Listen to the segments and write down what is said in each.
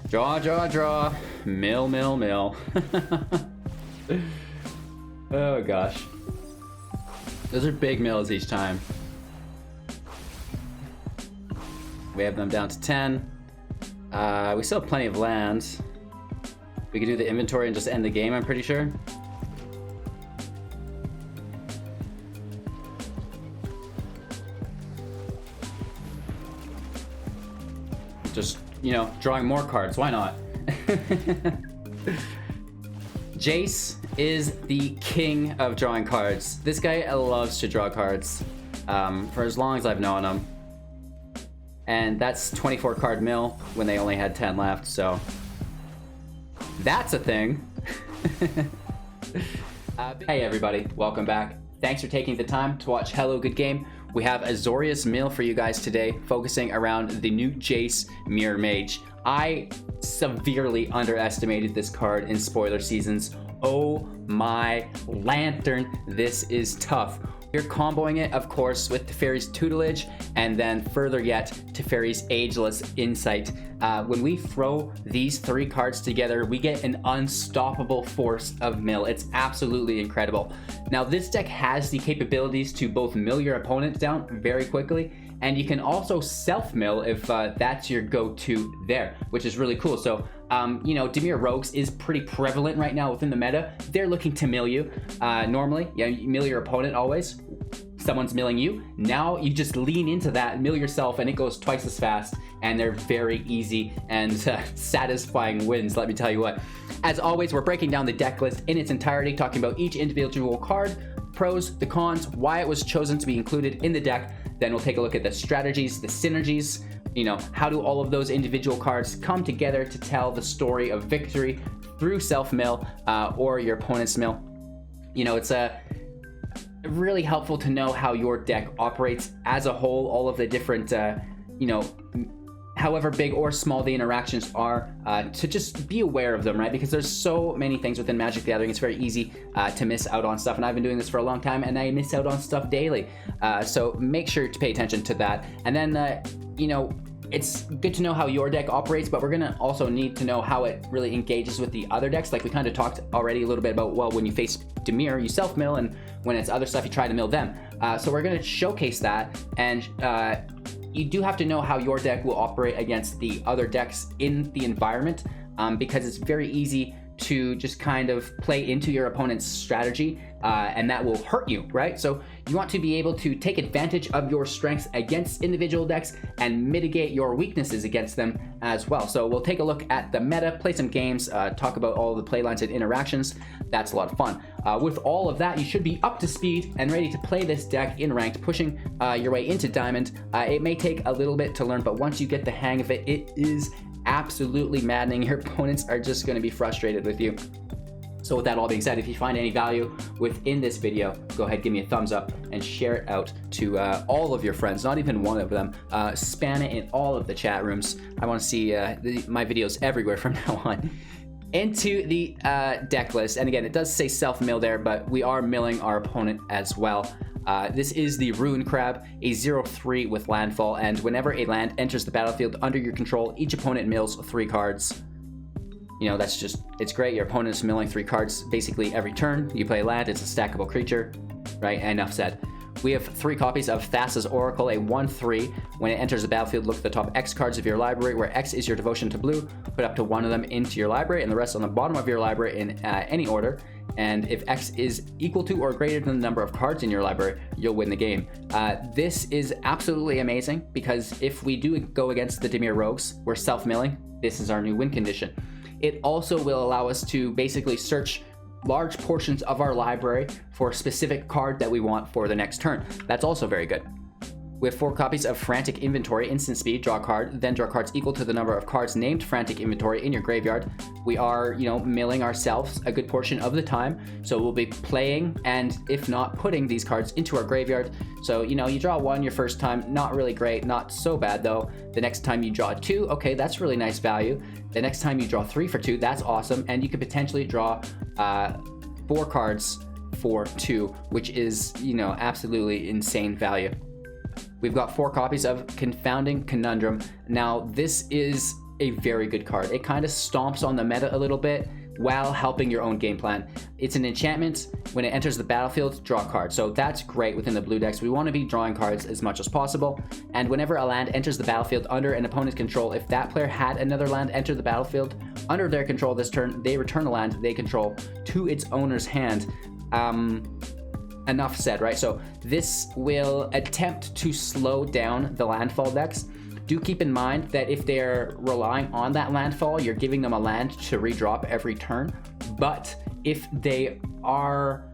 Draw, draw, draw. Mill, mill, mill. Oh gosh. Those are big mills each time. We have them down to 10. We still have plenty of lands. We could do the inventory and just end the game, I'm pretty sure. Just, you know, drawing more cards. Why not? Jace is the king of drawing cards. This guy loves to draw cards for as long as I've known him. And that's 24 card mill when they only had 10 left, so that's a thing. Hey everybody, welcome back. Thanks for taking the time to watch Hello Good Game. We have a Zorius mill for you guys today, focusing around the new Jace Mirrormade. I severely underestimated this card in spoiler seasons. Oh my lantern, this is tough. We're comboing it, of course, with Teferi's Tutelage, and then further yet, Teferi's Ageless Insight. When we throw these three cards together, we get an unstoppable force of mill. It's absolutely incredible. Now, this deck has the capabilities to both mill your opponent down very quickly, and you can also self-mill if that's your go-to there, which is really cool. So, you know, Dimir Rouges is pretty prevalent right now within the meta. They're looking to mill you. Normally, yeah, you mill your opponent always. Someone's milling you. Now you just lean into that, mill yourself, and it goes twice as fast. And they're very easy and satisfying wins, let me tell you what. As always, we're breaking down the deck list in its entirety, talking about each individual card, pros, the cons, why it was chosen to be included in the deck. Then we'll take a look at the strategies, the synergies, you know, how do all of those individual cards come together to tell the story of victory through self-mill or your opponent's mill. You know, it's really helpful to know how your deck operates as a whole, all of the different, you know, however big or small the interactions are, to just be aware of them, right? Because there's so many things within Magic the Gathering, it's very easy to miss out on stuff, and I've been doing this for a long time, and I miss out on stuff daily. So make sure to pay attention to that. And then, you know, it's good to know how your deck operates, but we're gonna also need to know how it really engages with the other decks. Like we kind of talked already a little bit about, well, when you face Dimir, you self-mill, and when it's other stuff, you try to mill them. So we're gonna showcase that, and you do have to know how your deck will operate against the other decks in the environment, because it's very easy to just kind of play into your opponent's strategy, and that will hurt you, right? So you want to be able to take advantage of your strengths against individual decks and mitigate your weaknesses against them as well. So we'll take a look at the meta, play some games, talk about all the playlines and interactions. That's a lot of fun. With all of that, you should be up to speed and ready to play this deck in ranked, pushing your way into Diamond. It may take a little bit to learn, but once you get the hang of it, it is absolutely maddening. Your opponents are just going to be frustrated with you. So with that all being said, if you find any value within this video, go ahead, give me a thumbs up and share it out to all of your friends, not even one of them. Spam it in all of the chat rooms. I want to see my videos everywhere from now on. Into the deck list, and again, it does say self-mill there, but we are milling our opponent as well. This is the Ruin Crab, a 0/3 with Landfall, and whenever a land enters the battlefield under your control, each opponent mills 3 cards. You know, that's just, it's great. Your opponent's milling 3 cards basically every turn. You play a land, it's a stackable creature, right? Enough said. We have 3 copies of Thassa's Oracle, a 1/3. When it enters the battlefield, look at the top X cards of your library, where X is your devotion to blue. Put up to 1 of them into your library, and the rest on the bottom of your library in any order. And if X is equal to or greater than the number of cards in your library, you'll win the game. This is absolutely amazing, because if we do go against the Dimir Rouges, we're self-milling. This is our new win condition. It also will allow us to basically search large portions of our library for a specific card that we want for the next turn. That's also very good. We have 4 copies of Frantic Inventory, instant speed, draw a card, then draw cards equal to the number of cards named Frantic Inventory in your graveyard. We are, you know, milling ourselves a good portion of the time, so we'll be playing and, if not, putting these cards into our graveyard. So, you know, you draw 1 your first time, not really great, not so bad though. The next time you draw 2, okay, that's really nice value. The next time you draw 3 for 2, that's awesome, and you could potentially draw 4 cards for 2, which is, you know, absolutely insane value. We've got 4 copies of Confounding Conundrum. Now, this is a very good card. It kind of stomps on the meta a little bit while helping your own game plan. It's an enchantment. When it enters the battlefield, draw a card. So that's great within the blue decks. We want to be drawing cards as much as possible. And whenever a land enters the battlefield under an opponent's control, if that player had another land enter the battlefield under their control this turn, they return the land they control to its owner's hand. Enough said, right? So this will attempt to slow down the landfall decks. Do keep in mind that if they're relying on that landfall, you're giving them a land to redrop every turn. But if they are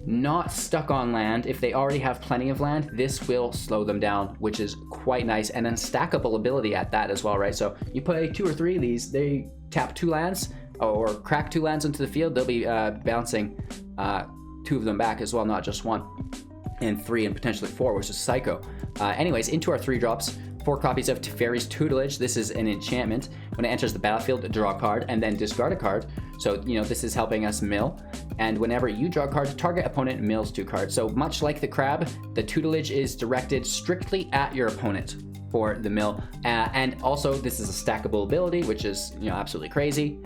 not stuck on land, if they already have plenty of land, this will slow them down, which is quite nice, and unstackable ability at that as well, right? So you play 2 or 3 of these, they tap 2 lands or crack 2 lands into the field, they'll be bouncing 2 of them back as well, not just 1, and 3 and potentially 4, which is psycho. Anyways, into our 3 drops. 4 copies of Teferi's Tutelage. This is an enchantment. When it enters the battlefield, draw a card and then discard a card. So, you know, this is helping us mill. And whenever you draw a card, target opponent mills 2 cards. So much like the crab, the Tutelage is directed strictly at your opponent for the mill. And also, this is a stackable ability, which is, you know, absolutely crazy.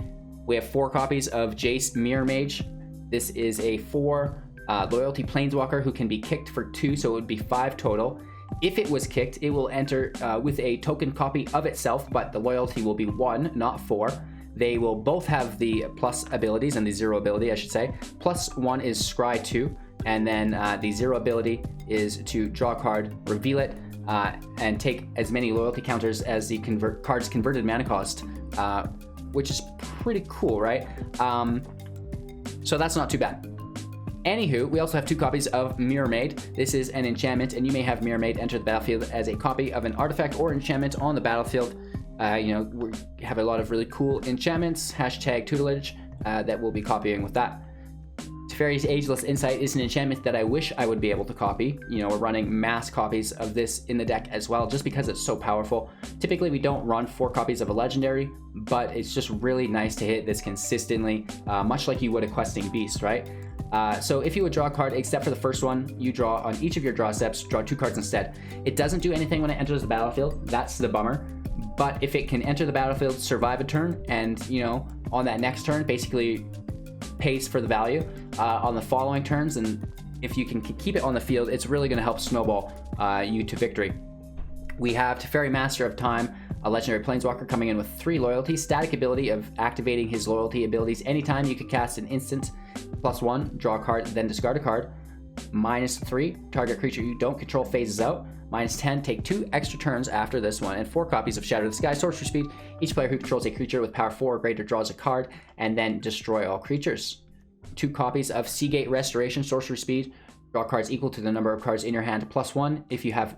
We have 4 copies of Jace Mirrormade. This is a 4 loyalty planeswalker who can be kicked for 2, so it would be 5 total. If it was kicked, it will enter with a token copy of itself, but the loyalty will be 1, not 4. They will both have the plus abilities and the 0 ability, I should say. Plus 1 is Scry 2, and then the 0 ability is to draw a card, reveal it, and take as many loyalty counters as the card's converted mana cost, which is pretty cool, right? So that's not too bad. Anywho, we also have 2 copies of Mirrormade. This is an enchantment, and you may have Mirrormade enter the battlefield as a copy of an artifact or enchantment on the battlefield. You know, we have a lot of really cool enchantments, hashtag tutelage, that we'll be copying with that. Teferi's Ageless Insight is an enchantment that I wish I would be able to copy. You know, we're running mass copies of this in the deck as well, just because it's so powerful. Typically, we don't run 4 copies of a legendary, but it's just really nice to hit this consistently, much like you would a questing beast, right? So if you would draw a card, except for the first one, you draw on each of your draw steps, draw 2 cards instead. It doesn't do anything when it enters the battlefield. That's the bummer. But if it can enter the battlefield, survive a turn, and, you know, on that next turn, basically pays for the value on the following turns, and if you can keep it on the field, it's really going to help snowball you to victory. We have Teferi, Master of Time, a legendary planeswalker coming in with 3 loyalty, static ability of activating his loyalty abilities anytime you could cast an instant. +1, draw a card, then discard a card. -3, target creature you don't control phases out. -10, take 2 extra turns after this one. And 4 copies of Shatter the Sky, sorcery speed. Each player who controls a creature with power 4 or greater draws a card, and then destroy all creatures. 2 copies of Seagate Restoration, sorcery speed. Draw cards equal to the number of cards in your hand, +1 if you have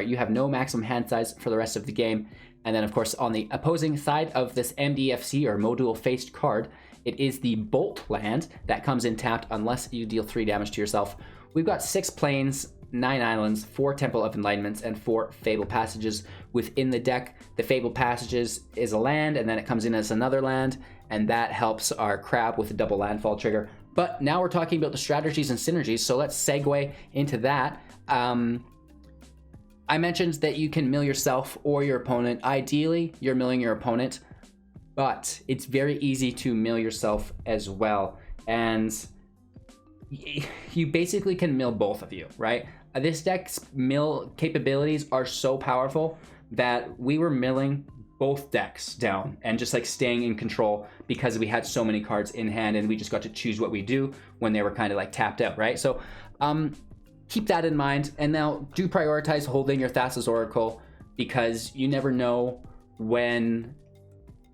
you have no maximum hand size for the rest of the game. And then, of course, on the opposing side of this MDFC, or module faced card, it is the Bolt land that comes in tapped unless you deal 3 damage to yourself. We've got 6 planes, 9 islands, 4 Temple of Enlightenment, and 4 Fabled Passages within the deck. The Fabled Passages is a land, and then it comes in as another land, and that helps our crab with a double landfall trigger. But now we're talking about the strategies and synergies, so let's segue into that. I mentioned that you can mill yourself or your opponent. Ideally, you're milling your opponent, but it's very easy to mill yourself as well. And you basically can mill both of you, right? This deck's mill capabilities are so powerful that we were milling both decks down and just like staying in control because we had so many cards in hand and we just got to choose what we do when they were kind of like tapped out, right? So keep that in mind, and now do prioritize holding your Thassa's Oracle, because you never know when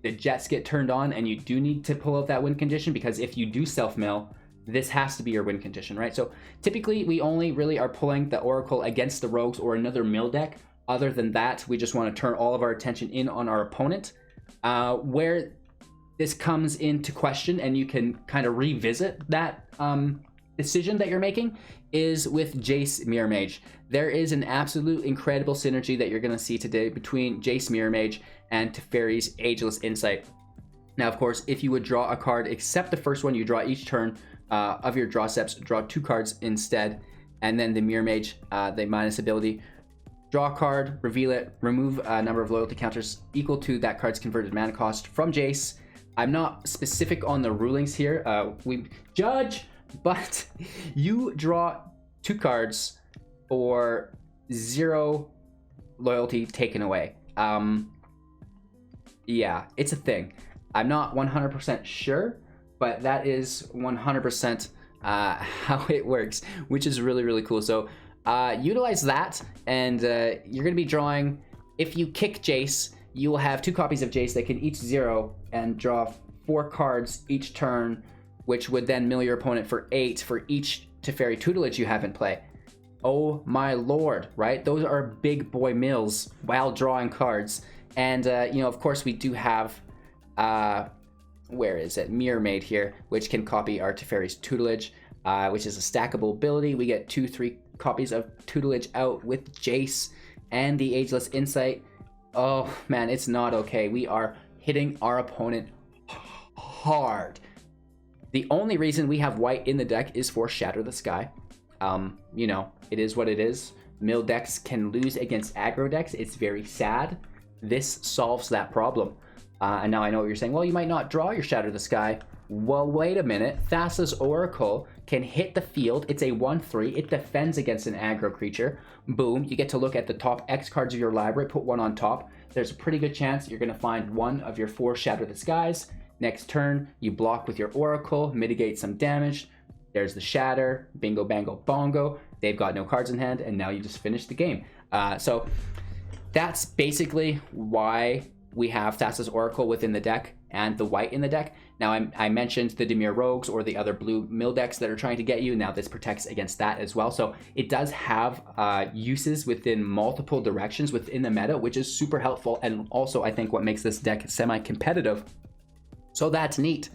the jets get turned on and you do need to pull out that win condition, because if you do self-mill, this has to be your win condition, right? So typically we only really are pulling the Oracle against the Rogues or another mill deck. Other than that, we just want to turn all of our attention in on our opponent. Where this comes into question, and you can kind of revisit that decision that you're making, is with Jace Mirrormade. There is an absolute incredible synergy that you're going to see today between Jace Mirrormade and Teferi's Ageless Insight. Now, of course, if you would draw a card, except the first one you draw each turn of your draw steps, draw 2 cards instead, and then the Mirrormade, the minus ability, draw a card, reveal it, remove a number of loyalty counters equal to that card's converted mana cost from Jace. I'm not specific on the rulings here. We judge, but you draw 2 cards for 0 loyalty taken away. Yeah, it's a thing. I'm not 100% sure, but that is 100% how it works, which is really, really cool. So utilize that, and you're going to be drawing, if you kick Jace, you will have 2 copies of Jace that can each 0 and draw 4 cards each turn, which would then mill your opponent for 8 for each Teferi tutelage you have in play. Oh my lord, right? Those are big boy mills while drawing cards. And, you know, of course, we do have, where is it? Mirrormade here, which can copy our Teferi's tutelage, which is a stackable ability. We get 2-3 copies of tutelage out with Jace and the Ageless Insight. Oh man, it's not okay. We are hitting our opponent hard. The only reason we have white in the deck is for Shatter the Sky. You know, it is what it is. Mill decks can lose against aggro decks. It's very sad. This solves that problem. And now I know what you're saying. Well, you might not draw your Shatter the Sky. Well, wait a minute. Thassa's Oracle can hit the field. It's a 1/3. It defends against an aggro creature. Boom. You get to look at the top X cards of your library, put one on top. There's a pretty good chance you're going to find one of your 4 Shatter the Skies. Next turn, you block with your Oracle, mitigate some damage. There's the Shatter, bingo, bango, bongo. They've got no cards in hand, and now you just finish the game. So that's basically why we have Thassa's Oracle within the deck and the white in the deck. Now, I mentioned the Dimir Rogues or the other blue mill decks that are trying to get you. Now, this protects against that as well. So it does have uses within multiple directions within the meta, which is super helpful. And also, I think what makes this deck semi-competitive. So that's neat.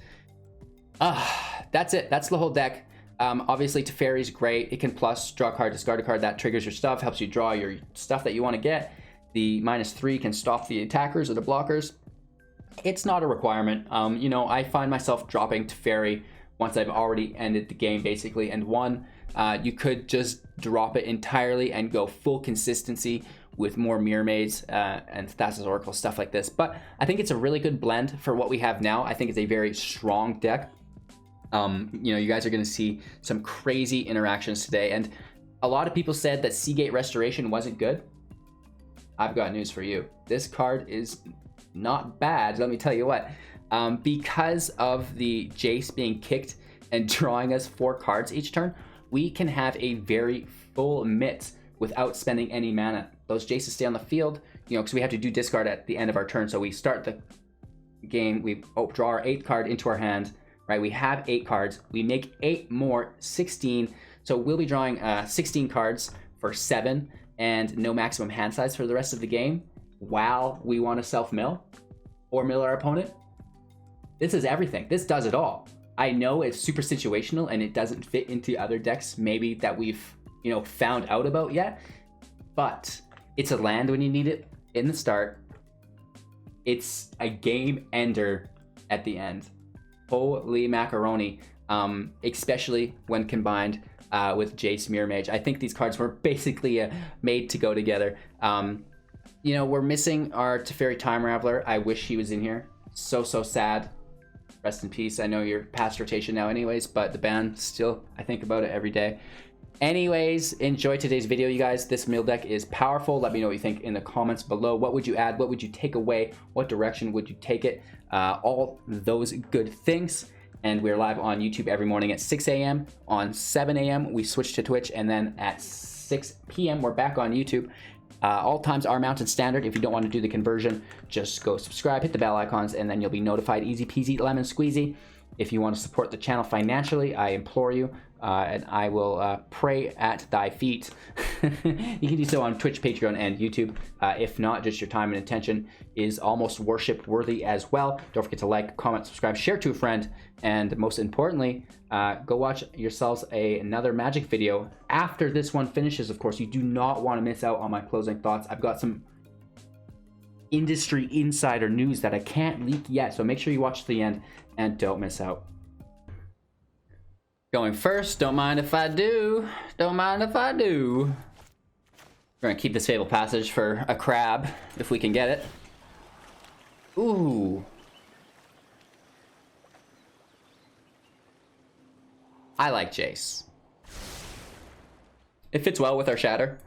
That's it. That's the whole deck. Obviously, Teferi's great. It can plus, draw a card, discard a card. That triggers your stuff, helps you draw your stuff that you want to get. The -3 can stop the attackers or the blockers. It's not a requirement. You know, I find myself dropping Teferi once I've already ended the game, basically, and won. You could just drop it entirely and go full consistency with more Mirrormades and Thassa's Oracle, stuff like this. But I think it's a really good blend for what we have now. I think it's a very strong deck. You know, you guys are going to see some crazy interactions today. And a lot of people said that Seagate Restoration wasn't good. I've got news for you. This card is not bad, let me tell you what. Because of the Jace being kicked and drawing us 4 cards each turn, we can have a very full mitt without spending any mana. Those Jaces stay on the field, you know, because we have to do discard at the end of our turn. So we start the game, we draw our 8th card into our hand, right? We have 8 cards. We make 8 more, 16. So we'll be drawing 16 cards for 7 and no maximum hand size for the rest of the game while we want to self-mill or mill our opponent. This is everything. This does it all. I know it's super situational and it doesn't fit into other decks maybe that we've, you know, found out about yet, but it's a land when you need it in the start. It's a game ender at the end. Holy macaroni, especially when combined with Jace Mirrormage. I think these cards were basically made to go together. You know, we're missing our Teferi Time Raveler. I wish he was in here. So sad. Rest in peace. I know you're past rotation now anyways, but the band still, I think about it every day. Anyways, enjoy today's video, you guys. This mill deck is powerful. Let me know what you think in the comments below. What would you add? What would you take away? What direction would you take it? All those good things. And we're live on YouTube every morning at 6 a.m. On 7 a.m. we switch to Twitch, and then at 6 p.m. we're back on YouTube. All times are Mountain Standard. If you don't want to do the conversion, just go subscribe, hit the bell icons, and then you'll be notified. Easy peasy, lemon squeezy. If you want to support the channel financially, I implore you, and I will pray at thy feet. You can do so on Twitch, Patreon, and YouTube. If not, just your time and attention is almost worship worthy as well. Don't forget to like, comment, subscribe, share to a friend, and most importantly, go watch yourselves another Magic video after this one finishes. Of course, you do not want to miss out on my closing thoughts. I've got some industry insider news that I can't leak yet, so make sure you watch to the end and don't miss out. Going first, don't mind if I do. Don't mind if I do. We're gonna keep this Fabled Passage for a crab, if we can get it. Ooh. I like Jace. It fits well with our Shatter.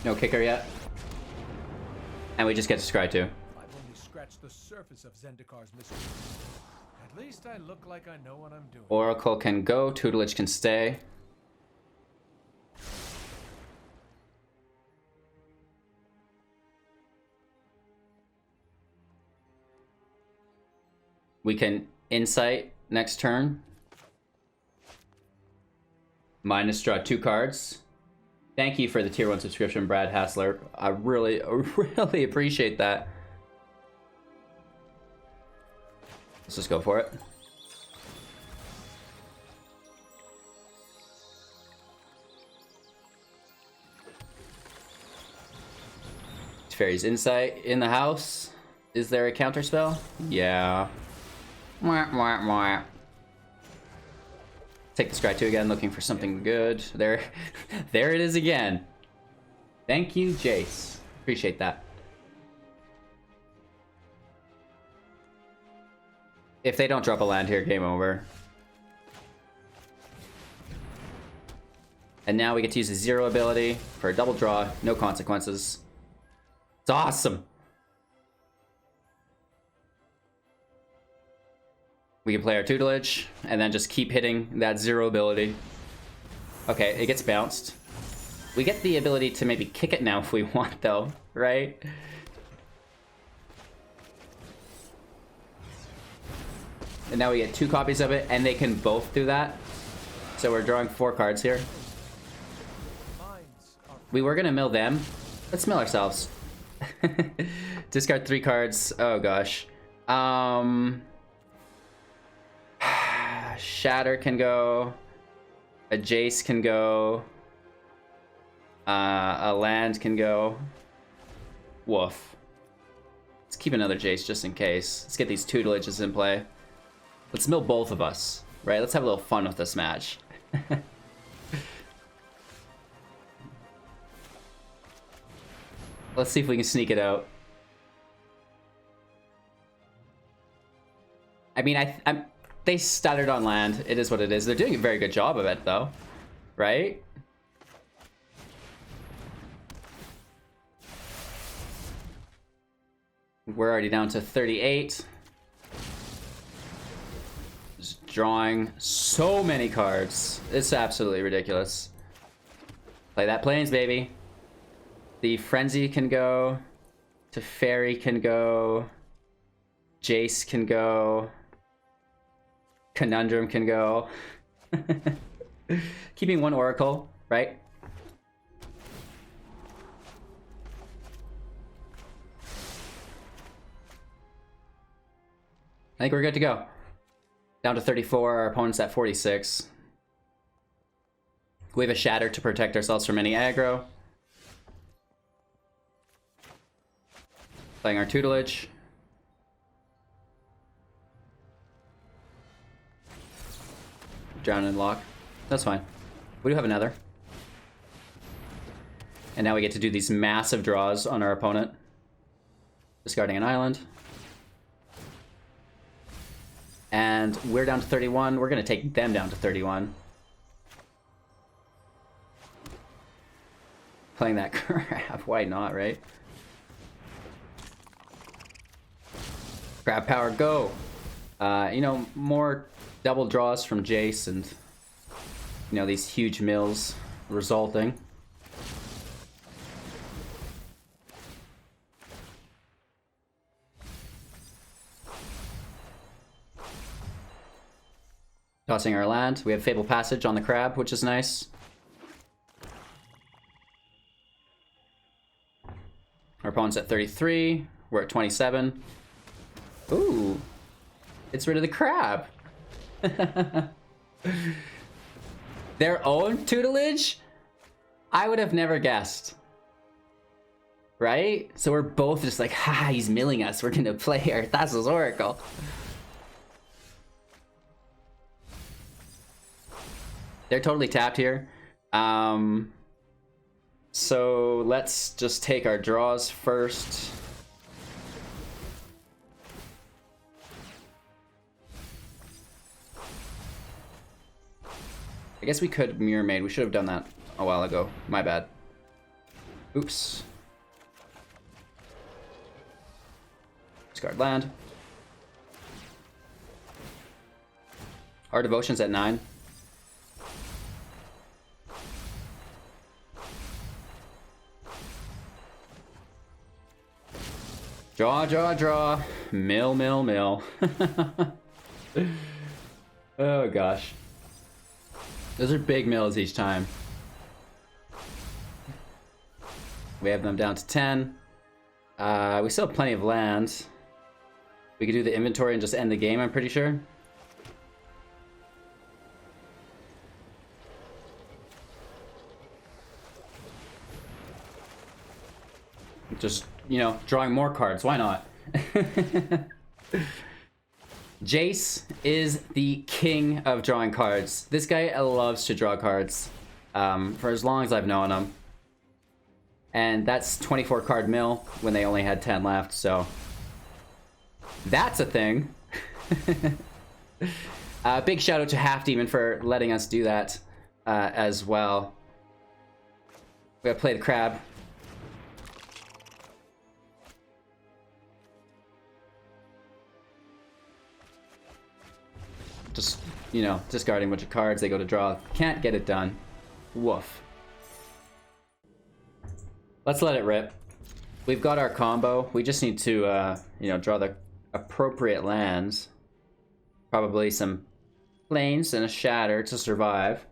No kicker yet. And we just get to scry too. I've only scratched the surface of Zendikar's mystery. At least I look like I know what I'm doing. Oracle can go, Tutelage can stay. We can Insight next turn. Minus draw 2 cards. Thank you for the tier 1 subscription, Brad Hassler. I really appreciate that. Let's just go for it. Teferi's Insight in the house. Is there a counter spell? Yeah. Mwah, mwah, mwah. Take the scry 2 again, looking for something good. There it is again. Thank you, Jace. Appreciate that. If they don't drop a land here, game over. And now we get to use the 0 ability for a double draw, no consequences. It's awesome. We can play our Tutelage, and then just keep hitting that 0 ability. Okay, it gets bounced. We get the ability to maybe kick it now if we want, though, right? And now we get 2 copies of it, and they can both do that. So we're drawing 4 cards here. We were gonna mill them. Let's mill ourselves. Discard 3 cards. Oh, gosh. Shatter can go. A Jace can go. A land can go. Woof. Let's keep another Jace just in case. Let's get these Tutelages in play. Let's mill both of us, right? Let's have a little fun with this match. Let's see if we can sneak it out. I mean, they stuttered on land. It is what it is. They're doing a very good job of it, though. Right? We're already down to 38. Just drawing so many cards. It's absolutely ridiculous. Play that Plains, baby. The Frenzy can go. Teferi can go. Jace can go. Conundrum can go. Keeping 1 Oracle, right? I think we're good to go. Down to 34, our opponent's at 46. We have a Shatter to protect ourselves from any aggro. Playing our Tutelage. Drown and lock. That's fine. We do have another. And now we get to do these massive draws on our opponent. Discarding an island. And we're down to 31. We're going to take them down to 31. Playing that crab. Why not, right? Crab power, go! You know, more double draws from Jace and, you know, these huge mills resulting. Tossing our land. We have Fabled Passage on the crab, which is nice. Our opponent's at 33. We're at 27. Ooh. It's rid of the crab. Their own Tutelage? I would have never guessed. Right? So we're both just like, ha, he's milling us. We're gonna play our Thassa's Oracle. They're totally tapped here. So let's just take our draws first. I guess we could Mirrormade. We should have done that a while ago. My bad. Oops. Discard land. Our devotion's at 9. Draw, draw, draw. Mill, mill, mill. Oh gosh. Those are big mills each time. We have them down to 10. We still have plenty of land. We could do the inventory and just end the game, I'm pretty sure. Just, you know, drawing more cards. Why not? Jace is the king of drawing cards. This guy loves to draw cards for as long as I've known him. And that's 24 card mill when they only had 10 left, so that's a thing. Big shout out to Half Demon for letting us do that as well. We gotta play the crab. Just, you know, discarding a bunch of cards, they go to draw. Can't get it done. Woof. Let's let it rip. We've got our combo. We just need to, you know, draw the appropriate lands. Probably some planes and a shatter to survive.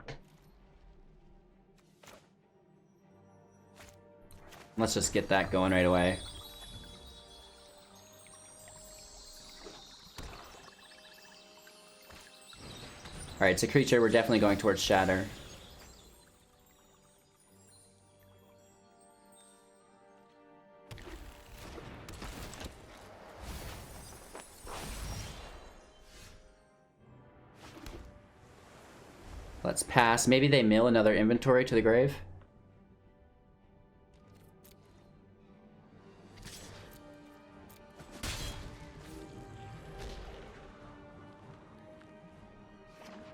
Let's just get that going right away. Alright, it's a creature. We're definitely going towards shatter. Let's pass. Maybe they mill another inventory to the grave.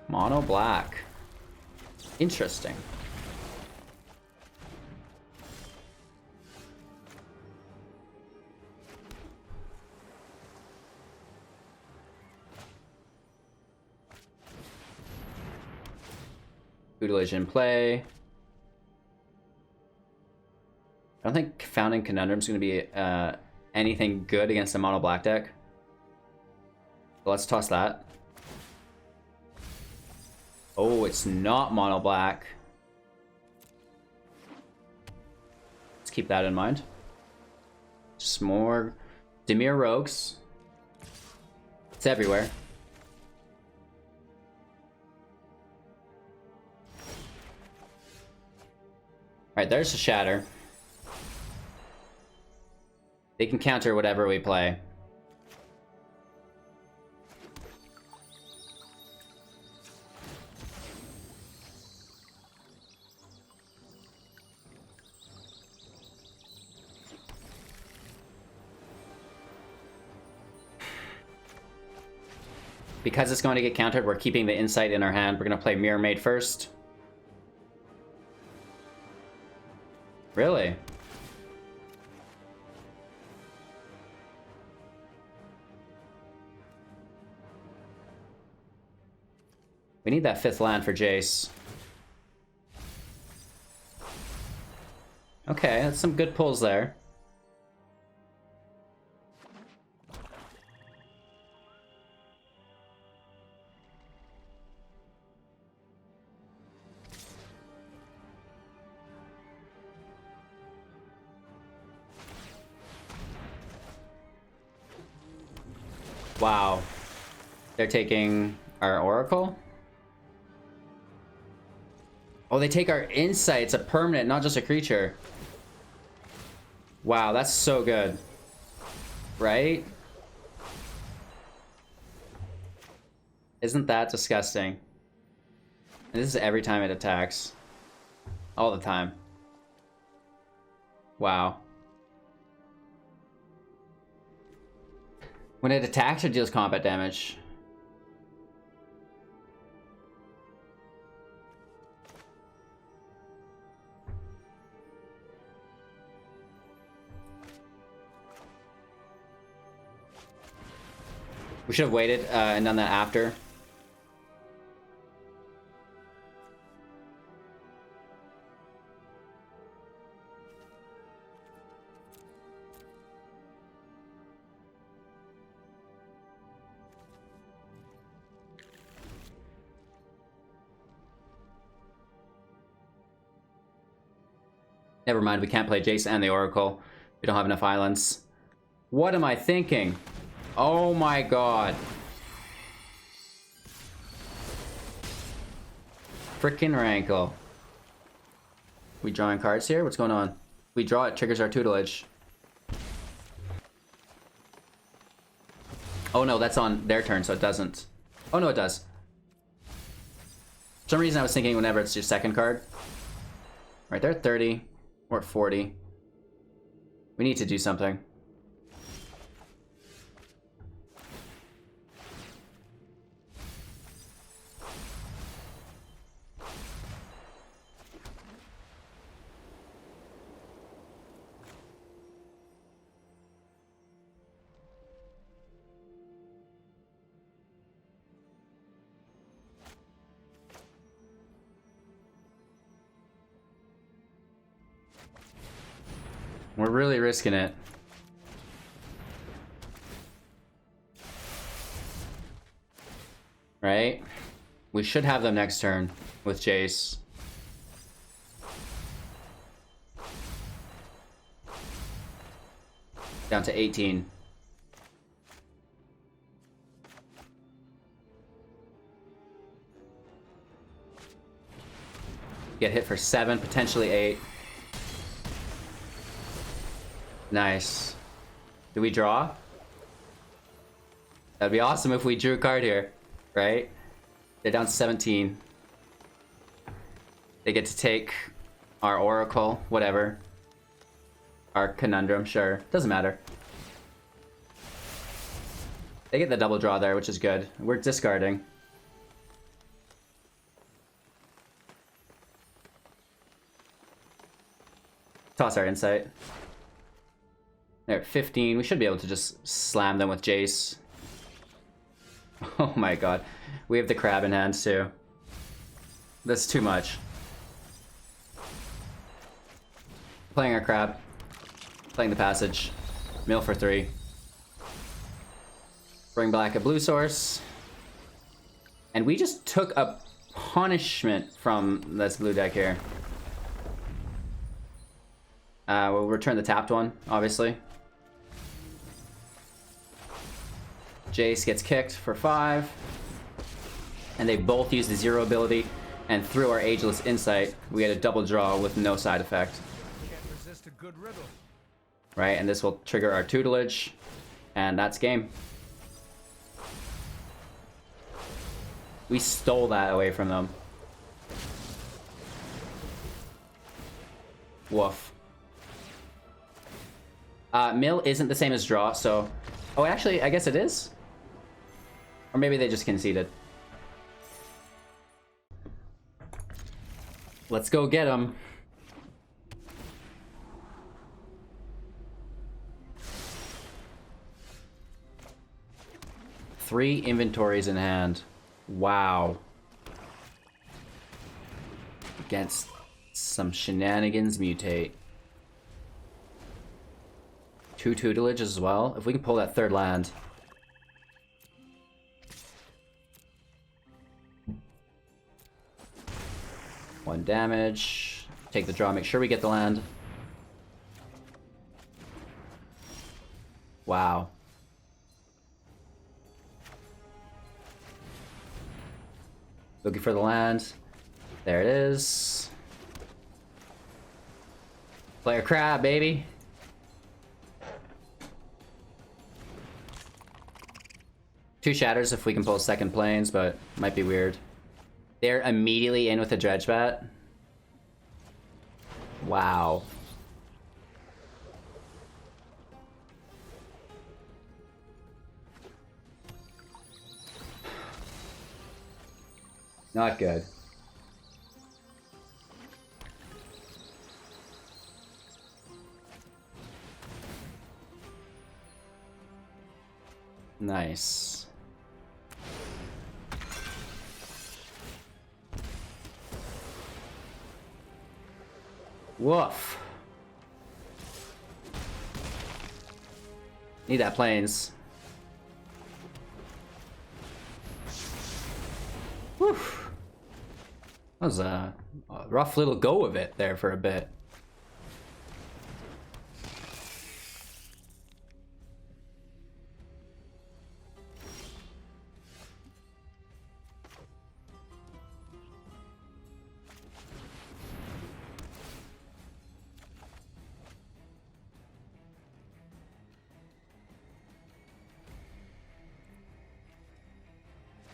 Mono black. Interesting. Tutelage in play. I don't think Confounding Conundrum is going to be anything good against a mono black deck. So let's toss that. Oh, it's not mono black. Let's keep that in mind. Just more Dimir Rogues. It's everywhere. Alright, there's a shatter. They can counter whatever we play. Because it's going to get countered, we're keeping the insight in our hand. We're going to play Mirrormade first. Really? We need that 5th land for Jace. Okay, that's some good pulls there. Wow. They're taking our Oracle? Oh, they take our insight. It's a permanent, not just a creature. Wow, that's so good. Right? Isn't that disgusting? And this is every time it attacks. All the time. Wow. When it attacks or deals combat damage. We should have waited and done that after. Never mind, we can't play Jace and the Oracle. We don't have enough islands. What am I thinking? Oh my god. Frickin' Rankle. We drawing cards here? What's going on? We draw it, triggers our tutelage. Oh no, that's on their turn, so it doesn't. Oh no, it does. For some reason I was thinking whenever it's your second card. Right there, 30 or 40. We need to do something. We're really risking it. Right? We should have them next turn with Jace. Down to 18. Get hit for 7, potentially 8. Nice. Do we draw? That'd be awesome if we drew a card here, right? They're down to 17. They get to take our Oracle, whatever. Our Conundrum, sure. Doesn't matter. They get the double draw there, which is good. We're discarding. Toss our insight. They're at 15. We should be able to just slam them with Jace. Oh my god. We have the crab in hand too. That's too much. Playing our crab. Playing the passage. Mill for 3. Bring back a blue source. And we just took a punishment from this blue deck here. We'll return the tapped one, obviously. Jace gets kicked for 5. And they both use the 0 ability. And through our Ageless Insight, we had a double draw with no side effect. Can't resist a good riddle. Right, and this will trigger our tutelage. And that's game. We stole that away from them. Woof. Mill isn't the same as draw, so... Oh, actually, I guess it is? Or maybe they just conceded. Let's go get them. Three inventories in hand. Wow. Against some shenanigans mutate. 2 tutelage as well. If we can pull that third land. One damage. Take the draw, make sure we get the land. Wow. Looking for the land. There it is. Player crab, baby. Two shatters if we can pull second planes, but might be weird. They're immediately in with a dredge bat. Wow. Not good. Nice. Woof. Need that planes. Whew. That was a rough little go of it there for a bit.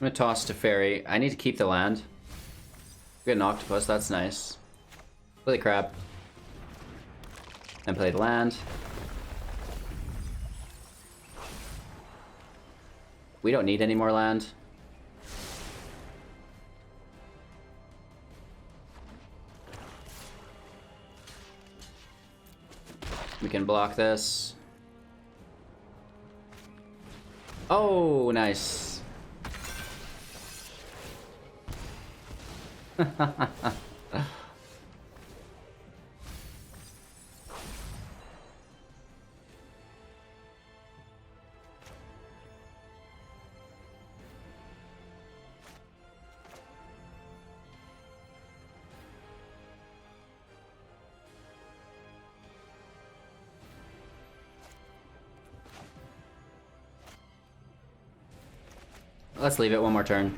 I'm gonna toss Teferi. I need to keep the land. Get an octopus, that's nice. Play the crab. And play the land. We don't need any more land. We can block this. Oh, nice. Let's leave it one more turn.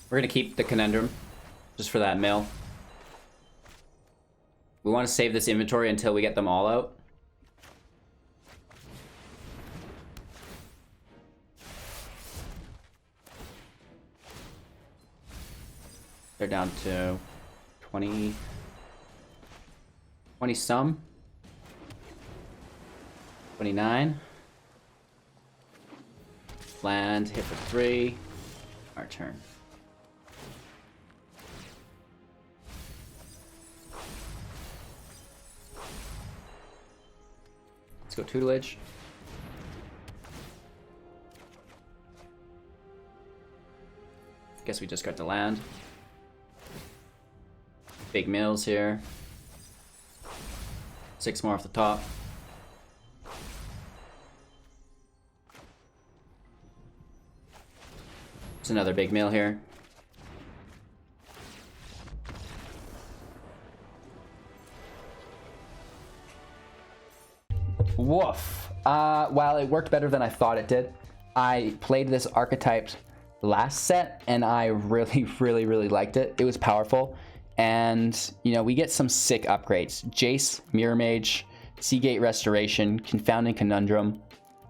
We're gonna keep the Conundrum, just for that mill. We want to save this inventory until we get them all out. They're down to 20 some. 29. Land, hit for 3. Our turn. Let's go Tutelage. Guess we just got to land. Big mills here. 6 more off the top. There's another big mill here. Woof. While it worked better than I thought it did, I played this archetype last set and I really liked it. It was powerful. And, you know, we get some sick upgrades. Jace, Mirrormade, Seagate Restoration, Confounding Conundrum,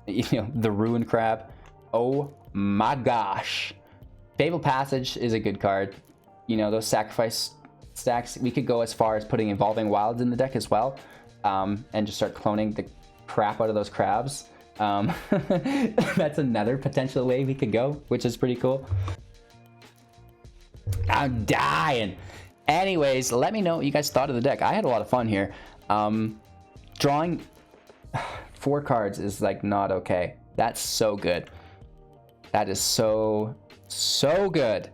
you know, the Ruin Crab. Oh my gosh. Fabled Passage is a good card. You know, those sacrifice stacks, we could go as far as putting Evolving Wilds in the deck as well. And just start cloning the crap out of those crabs. That's another potential way we could go, which is pretty cool. I'm dying. Anyways, let me know what you guys thought of the deck. I had a lot of fun here. Drawing 4 cards is like not okay. That's so good. That is so good.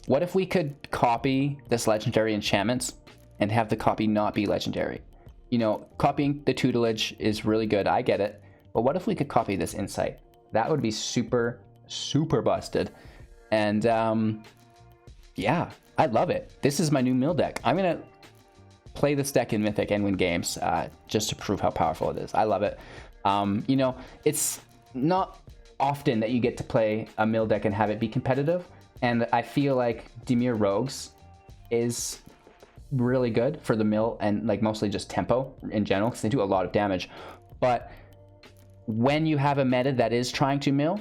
What if we could copy this legendary enchantments and have the copy not be legendary? You know, copying the Tutelage is really good. I get it. But what if we could copy this Insight? That would be super busted. And yeah, I love it. This is my new mill deck. I'm gonna play this deck in Mythic and win games just to prove how powerful it is. I love it. You know, it's not often that you get to play a mill deck and have it be competitive, and I feel like Dimir Rouges is really good for the mill and like mostly just tempo in general because they do a lot of damage. But when you have a meta that is trying to mill,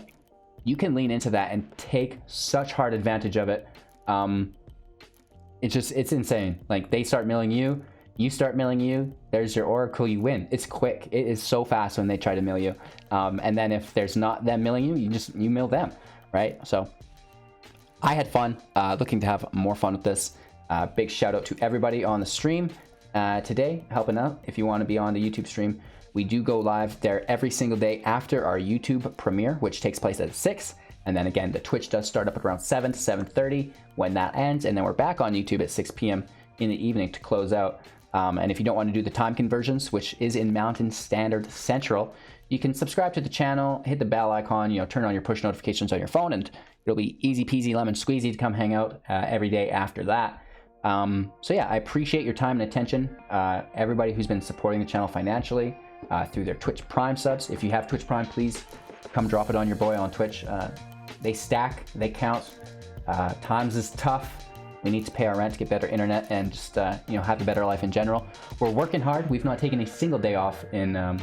you can lean into that and take such hard advantage of it. It's insane. Like, they start milling you, you start milling you, there's your oracle, you win. It's quick. It is so fast when they try to mill you. And then if there's not them milling you, you mill them, right? So I had fun, looking to have more fun with this. Big shout out to everybody on the stream today helping out. If you want to be on the YouTube stream, we do go live there every single day after our YouTube premiere, which takes place at 6. And then again, the Twitch does start up at around 7 to 7:30 when that ends. And then we're back on YouTube at 6 p.m. in the evening to close out. And if you don't want to do the time conversions, which is in Mountain Standard Central, you can subscribe to the channel, hit the bell icon, you know, turn on your push notifications on your phone, and it'll be easy peasy lemon squeezy to come hang out every day after that. So yeah, I appreciate your time and attention. Everybody who's been supporting the channel financially through their Twitch Prime subs. If you have Twitch Prime, please come drop it on your boy on Twitch. They stack, they count. Times is tough. We need to pay our rent, get better internet, and just you know, have a better life in general. We're working hard. We've not taken a single day off in a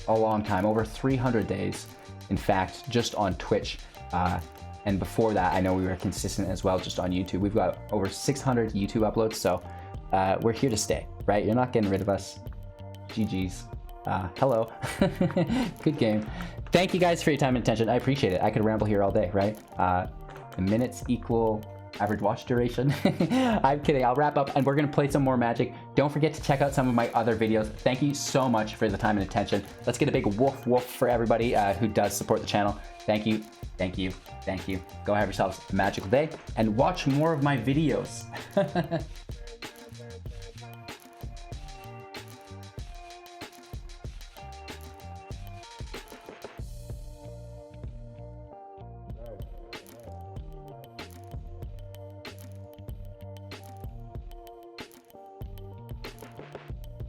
long time, over 300 days, in fact, just on Twitch. And before that, I know we were consistent as well, just on YouTube. We've got over 600 YouTube uploads, so we're here to stay, right? You're not getting rid of us. GG's. Hello. Good game. Thank you guys for your time and attention. I appreciate it. I could ramble here all day, right? The minutes equal average watch duration. I'm kidding. I'll wrap up and we're going to play some more Magic. Don't forget to check out some of my other videos. Thank you so much for the time and attention. Let's get a big woof woof for everybody who does support the channel. Thank you. Thank you. Thank you. Go have yourselves a magical day and watch more of my videos.